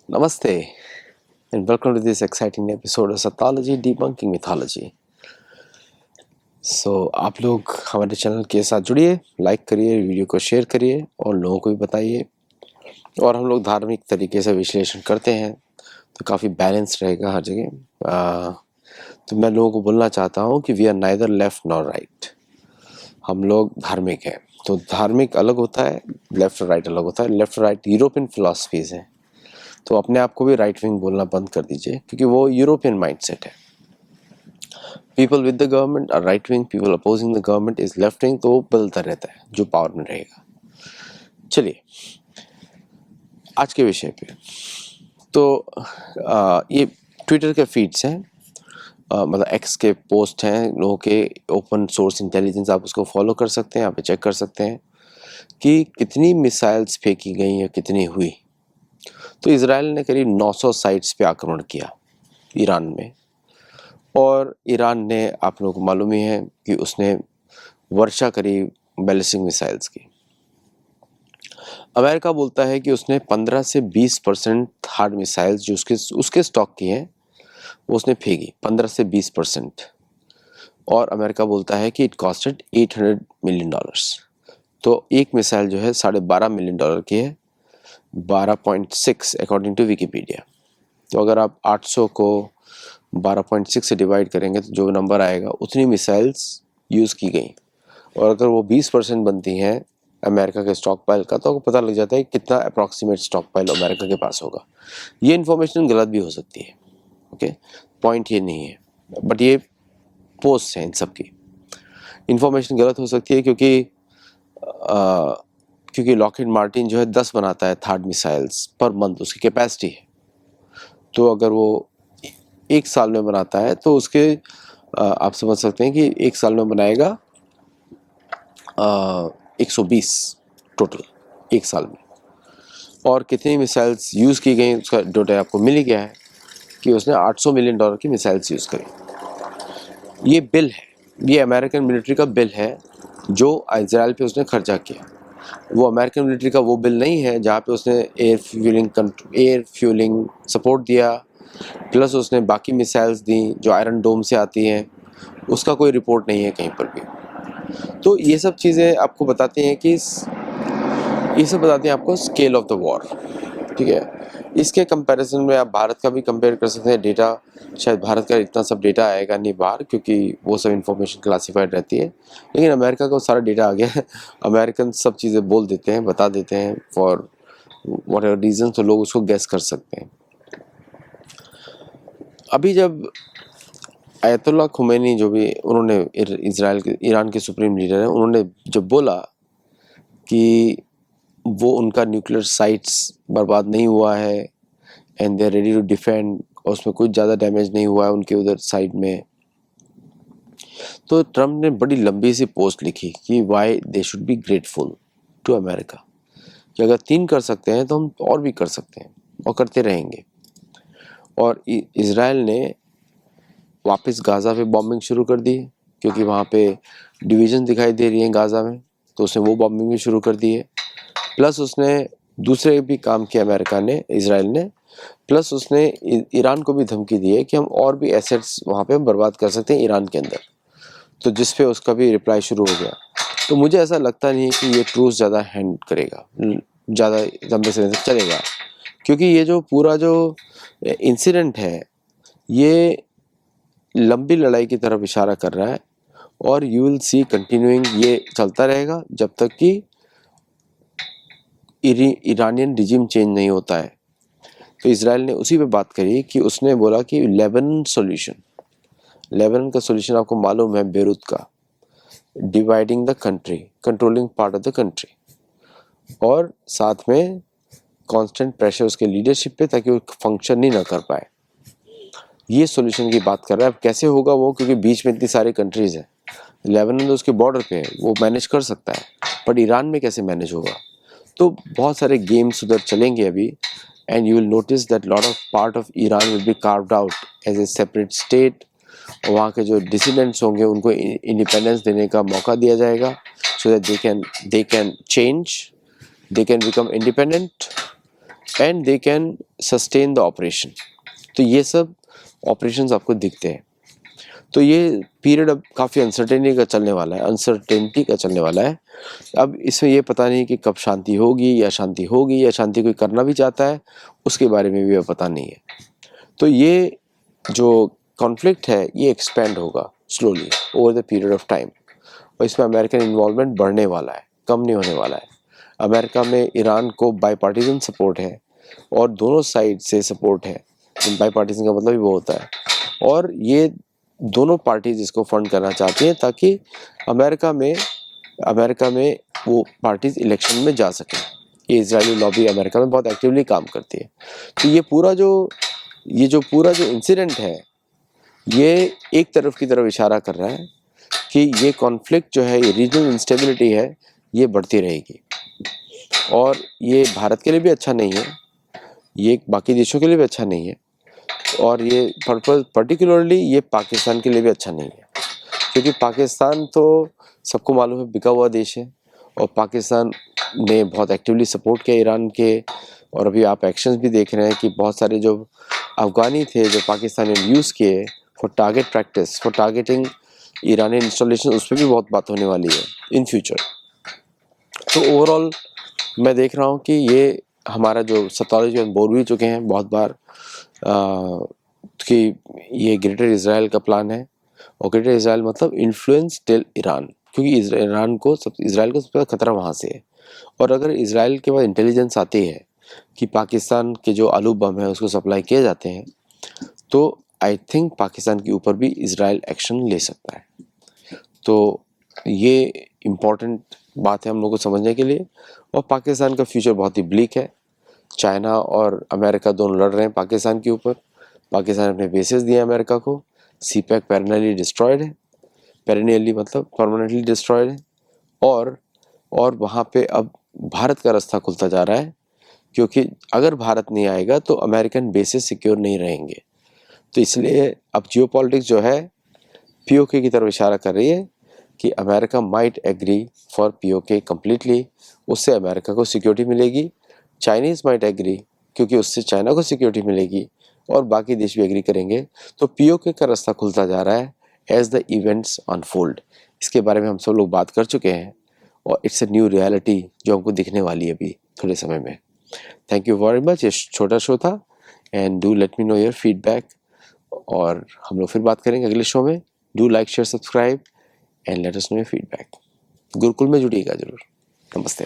Namaste and welcome to this exciting episode of Sathology Debunking Mythology. So आप लोग हमारे channel के साथ जुड़िए, लाइक करिए, वीडियो को शेयर करिए और लोगों को भी बताइए। और हम लोग धार्मिक तरीके से विश्लेषण करते हैं तो काफ़ी बैलेंस रहेगा हर जगह। तो मैं लोगों को बोलना चाहता हूँ कि we are neither left nor right. हम लोग धार्मिक हैं, तो धार्मिक अलग होता है, लेफ्ट और राइट अलग होता है। लेफ्ट और राइट यूरोपियन फिलॉसफीज़ हैं, तो अपने आप को भी राइट विंग बोलना बंद कर दीजिए, क्योंकि वो यूरोपियन माइंडसेट है। People with the government are right wing, people opposing the government is left wing. तो वो बदलता रहता है जो पावर में रहेगा। चलिए आज के विषय पे। तो ये ट्विटर के फीड्स हैं, मतलब एक्स के पोस्ट हैं, लोगों के ओपन सोर्स इंटेलिजेंस, आप उसको फॉलो कर सकते हैं, यहाँ पे चेक कर सकते हैं कि कितनी मिसाइल्स फेंकी गई या कितनी हुई। तो इजराइल ने करीब 900 साइट्स पे आक्रमण किया ईरान में, और ईरान ने, आप लोगों को मालूम ही है कि उसने वर्षा करी बैलिस्टिक मिसाइल्स की। अमेरिका बोलता है कि उसने 15 से 20% हार्ड मिसाइल्स जो उसके स्टॉक की हैं वो उसने फेंकी, 15 से 20%। और अमेरिका बोलता है कि इट कॉस्टेड $800 मिलियन। तो एक मिसाइल जो है $12.5 मिलियन की है, 12.6 अकॉर्डिंग टू विकीपीडिया। तो अगर आप 800 को 12.6 से डिवाइड करेंगे तो जो नंबर आएगा उतनी मिसाइल्स यूज़ की गई। और अगर वो 20% बनती हैं अमेरिका के स्टॉक पाइल का, तो आपको पता लग जाता है कितना अप्रॉक्सीमेट स्टॉक पाइल अमेरिका के पास होगा। ये इन्फॉर्मेशन गलत भी हो सकती है, ओके, पॉइंट ये नहीं है, बट ये पोस्ट है, इन सब की इन्फॉर्मेशन गलत हो सकती है क्योंकि लॉकहीड मार्टिन जो है 10 बनाता है थर्ड मिसाइल्स पर मंथ, उसकी कैपेसिटी है। तो अगर वो एक साल में बनाता है तो उसके आप समझ सकते हैं कि एक साल में बनाएगा 120 टोटल एक साल में। और कितनी मिसाइल्स यूज़ की गई उसका डेटा आपको मिल ही गया है कि उसने $800 मिलियन की मिसाइल्स यूज़ करी। ये बिल है, ये अमेरिकन मिलिट्री का बिल है जो इजराइल पे उसने खर्चा किया। वो अमेरिकन मिलिट्री का वो बिल नहीं है जहाँ पे उसने एयर फ्यूलिंग सपोर्ट दिया, प्लस उसने बाकी मिसाइल्स दी जो आयरन डोम से आती हैं, उसका कोई रिपोर्ट नहीं है कहीं पर भी। तो ये सब चीज़ें आपको बताती हैं कि ये सब बताती हैं आपको स्केल ऑफ द वॉर, ठीक है। इसके कंपैरिजन में आप भारत का भी कंपेयर कर सकते हैं। डेटा शायद भारत का इतना सब डेटा आएगा नहीं बाहर, क्योंकि वो सब इंफॉर्मेशन क्लासिफाइड रहती है, लेकिन अमेरिका का सारा डेटा आ गया है। अमेरिकन सब चीज़ें बोल देते हैं, बता देते हैं फॉर वॉट एवर रीजन, तो लोग उसको गेस कर सकते हैं। अभी जब अयतुल्ला खुमैनी, जो भी उन्होंने ईरान के सुप्रीम लीडर हैं, उन्होंने जब बोला कि वो उनका न्यूक्लियर साइट्स बर्बाद नहीं हुआ है and they are ready to defend, और उसमें कुछ ज़्यादा डैमेज नहीं हुआ है उनके उधर साइड में, तो ट्रम्प ने बड़ी लंबी सी पोस्ट लिखी कि why they should be grateful to America, कि अगर 3 कर सकते हैं तो हम और भी कर सकते हैं और करते रहेंगे। और इजराइल ने वापस गाज़ा पे बॉम्बिंग शुरू कर दी, क्योंकि वहाँ पे डिवीज़न दिखाई दे रही हैं गाज़ा में, तो उसने वो बॉम्बिंग भी शुरू कर दी है। प्लस उसने दूसरे भी काम किया अमेरिका ने, इजराइल ने, प्लस उसने ईरान को भी धमकी दी है कि हम और भी एसेट्स वहाँ पे बर्बाद कर सकते हैं ईरान के अंदर, तो जिस पे उसका भी रिप्लाई शुरू हो गया। तो मुझे ऐसा लगता नहीं है कि ये ट्रूस ज़्यादा हैंड करेगा, ज़्यादा लंबे समय तक चलेगा, क्योंकि ये जो पूरा जो इंसिडेंट है ये लंबी लड़ाई की तरफ इशारा कर रहा है, और यू विल सी कंटिन्यूइंग, ये चलता रहेगा जब तक कि ईरानियन रिजिम चेंज नहीं होता है। तो इजराइल ने उसी पे बात करी कि उसने बोला कि लेबनान का सॉल्यूशन आपको मालूम है, बेरूत का, dividing the country, controlling part of the country, और साथ में कांस्टेंट प्रेशर उसके लीडरशिप पे ताकि वो फंक्शन ही ना कर पाए। ये सॉल्यूशन की बात कर रहा है। अब कैसे होगा वो, क्योंकि बीच में इतनी सारी कंट्रीज हैं, लेबनान तो उसके बॉर्डर पे है, वो मैनेज कर सकता है, बट ईरान में कैसे मैनेज होगा। तो बहुत सारे गेम्स उधर चलेंगे अभी, and you will notice that lot of part of Iran will be carved out as a separate state, और वहाँ के जो डिसिडेंट्स होंगे उनको इंडिपेंडेंस देने का मौका दिया जाएगा, so that they can change, they can become independent, and they can sustain the operation. तो ये सब ऑपरेशंस आपको दिखते हैं। तो ये पीरियड अब काफ़ी अनसर्टेनिटी का चलने वाला है। अब इसमें ये पता नहीं कि कब शांति होगी या शांति कोई करना भी चाहता है, उसके बारे में भी अब पता नहीं है। तो ये जो कॉन्फ्लिक्ट है ये एक्सपेंड होगा slowly over the period of time, और इसमें अमेरिकन इन्वॉल्वमेंट बढ़ने वाला है, कम नहीं होने वाला है। अमेरिका में ईरान को बाईपार्टीजन सपोर्ट है और दोनों साइड से सपोर्ट है। बाईपार्टीजन का मतलब ही वो होता है, और ये दोनों पार्टीज इसको फंड करना चाहती हैं ताकि अमेरिका में वो पार्टीज इलेक्शन में जा सकें। ये इजरायली लॉबी अमेरिका में बहुत एक्टिवली काम करती है। तो ये पूरा जो इंसिडेंट है ये एक तरफ की तरफ इशारा कर रहा है कि ये कॉन्फ्लिक्ट जो है, ये रीजनल इंस्टेबिलिटी है, ये बढ़ती रहेगी, और ये भारत के लिए भी अच्छा नहीं है, ये बाकी देशों के लिए भी अच्छा नहीं है, और ये पर्टिकुलरली ये पाकिस्तान के लिए भी अच्छा नहीं है। क्योंकि पाकिस्तान तो सबको मालूम है बिका हुआ देश है, और पाकिस्तान ने बहुत एक्टिवली सपोर्ट किया ईरान के, और अभी आप एक्शंस भी देख रहे हैं कि बहुत सारे जो अफगानी थे जो पाकिस्तान ने यूज़ किए फॉर टारगेटिंग ईरानियन इंस्टॉलेशन, उस पर भी बहुत बात होने वाली है इन फ्यूचर। तो ओवरऑल मैं देख रहा हूँ कि ये हमारा जो सतोलॉजी में बोल भी चुके हैं बहुत बार कि ये ग्रेटर इजराइल का प्लान है, और ग्रेटर इजराइल मतलब इन्फ्लुएंस टिल ईरान, क्योंकि इजराइल को सबसे ज़्यादा खतरा वहाँ से है। और अगर इजराइल के पास इंटेलिजेंस आती है कि पाकिस्तान के जो आलू बम है उसको सप्लाई किए जाते हैं, तो आई थिंक पाकिस्तान के ऊपर भी इजराइल एक्शन ले सकता है। तो ये इम्पॉर्टेंट बात है हम लोग को समझने के लिए। और पाकिस्तान का फ्यूचर बहुत ही ब्लीक है। चाइना और अमेरिका दोनों लड़ रहे हैं पाकिस्तान के ऊपर। पाकिस्तान ने अपने बेसेस दिए अमेरिका को। सीपैक पेरिनियली डिस्ट्रॉयड है, पेरिनियली मतलब परमानेंटली डिस्ट्रॉयड है, और वहाँ पे अब भारत का रास्ता खुलता जा रहा है, क्योंकि अगर भारत नहीं आएगा तो अमेरिकन बेसेस सिक्योर नहीं रहेंगे। तो इसलिए अब जियोपॉलिटिक्स जो है पीओके की तरफ इशारा कर रही है कि America might agree for PoK completely, उससे अमेरिका को सिक्योरिटी मिलेगी। चाइनीज़ माइट एग्री, क्योंकि उससे चाइना को सिक्योरिटी मिलेगी, और बाकी देश भी एग्री करेंगे। तो पीओके का रास्ता खुलता जा रहा है एज द इवेंट्स अनफोल्ड। इसके बारे में हम सब लोग बात कर चुके हैं, और इट्स अ न्यू रियलिटी जो हमको दिखने वाली है अभी थोड़े समय में। Thank you very much. ये छोटा शो था, and do let me know your feedback, और हम लोग फिर बात करेंगे अगले शो में। Do like, share, subscribe and let us know your feedback. Gurukul में जुड़िएगा जरूर। नमस्ते।